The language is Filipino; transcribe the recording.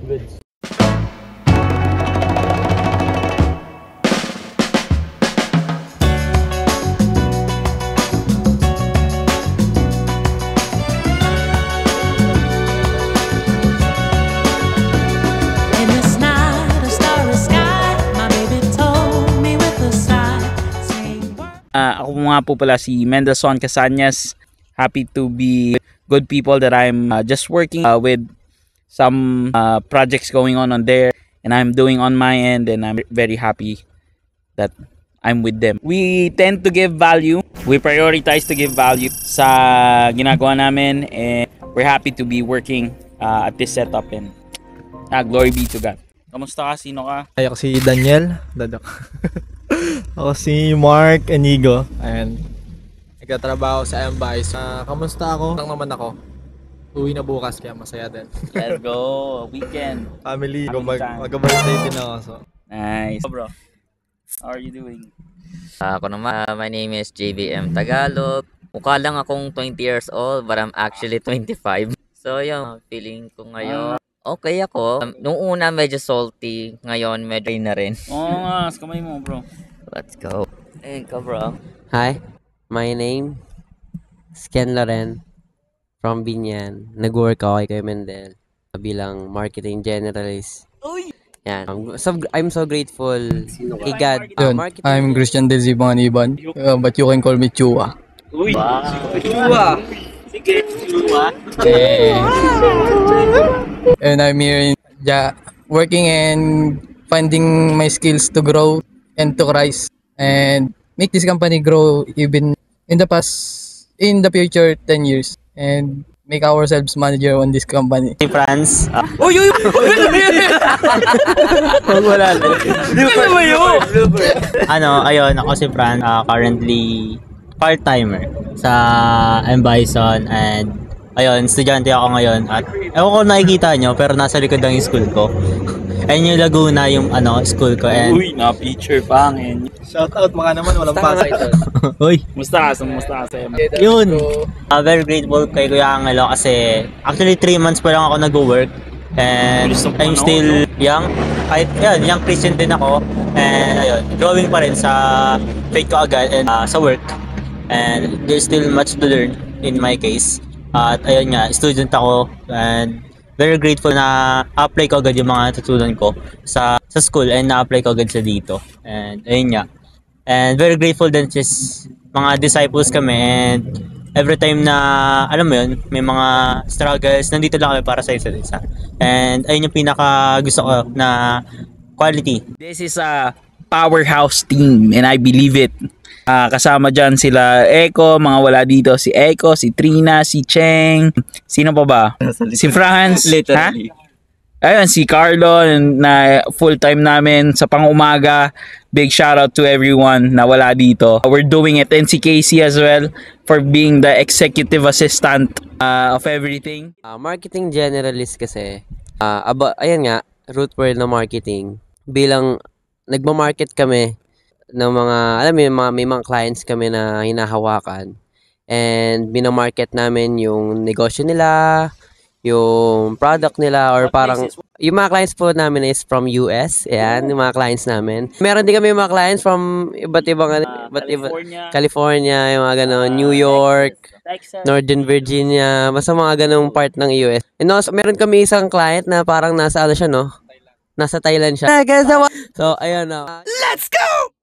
Goods. Ako nga po pala si Mendelssohn Casanyas. Happy to be good people that I'm just working with some projects going on there, and I'm doing on my end, and I'm very happy that I'm with them. We tend to give value. We prioritize to give value sa ginagawa namin, and we're happy to be working at this setup, and glory be to God. Kamusta ka? Sino ka? Ako si Daniel. Ako si Mark Enigo. Ayan. Nagtatrabaho sa MBIS. Kamusta ako? Lang naman ako. Uwi na bukas kaya masaya din. Let's go! Weekend. Family. Mag-birthday din ako. So. Nice. So, bro, how are you doing? Ako naman, my name is JBM Tagalog. Mukha lang akong 20 years old, but I'm actually 25. So yung feeling ko ngayon, okay ako. Nung una medyo salty, ngayon medyo na rin. Oo nga, kamay mo bro. Let's go. Ayun ka bro. Hi, my name is Ken Loren from Binyan. Nag-work ako kay Mendel bilang marketing generalist. Yan. I'm so grateful kay God. I'm Christian Del Zibang Iban, but you can call me Chua. Uy, Chua! Sige, Chua! And I'm here working and finding my skills to grow and to rise and make this company grow even in the future 10 years and make ourselves manager on this company. Si Franz. Wala Ayun, ako si Franz. Currently part-timer sa M-Bison and ayun, estudyante ako ngayon at ewan ko nakikita nyo pero nasa likod ng school ko. Ayun yung Laguna yung school ko and uy, na-feature pangin. Shoutout mga naman, walang pasok. uy, Musta ka sa yun. Very grateful kay Kuya Angelo kasi actually 3 months pa lang ako nag-work and I'm still young. Kahit yan, young Christian din ako and ayun, growing pa rin sa faith ko agad and sa work. And there's still much to learn in my case. At ayun nga, student ako and very grateful na apply ko agad yung mga natutunan ko sa school and na-apply ko agad sa dito. And ayun nga. And very grateful din just mga disciples kami and every time na, alam mo yun, may mga struggles, nandito lang kami para sa isa't isa. And ayun yung pinaka gusto ko na quality. This is a powerhouse team and I believe it. Kasama dyan sila Eko, mga wala dito, si Eko, si Trina, si Cheng, sino pa ba? Si Franz, ha? Ayun, si Carlo na full-time namin sa pang-umaga. Big shout out to everyone na wala dito. We're doing it, and si Casey as well for being the executive assistant of everything. Marketing generalist kasi, ayan nga, root word na marketing. Bilang nagmamarket kami ng mga, alam mo, may mga clients kami na hinahawakan and binamarket namin yung negosyo nila, yung product nila, or parang yung mga clients po namin is from US, yan, yung mga clients namin. Meron din kami mga clients from iba't ibang California, yung mga gano'n, New York, Texas, Northern Virginia, basta mga ganong part ng US. And also, meron kami isang client na parang nasa siya, no? Nasa Thailand siya. So, ayun na. Let's go!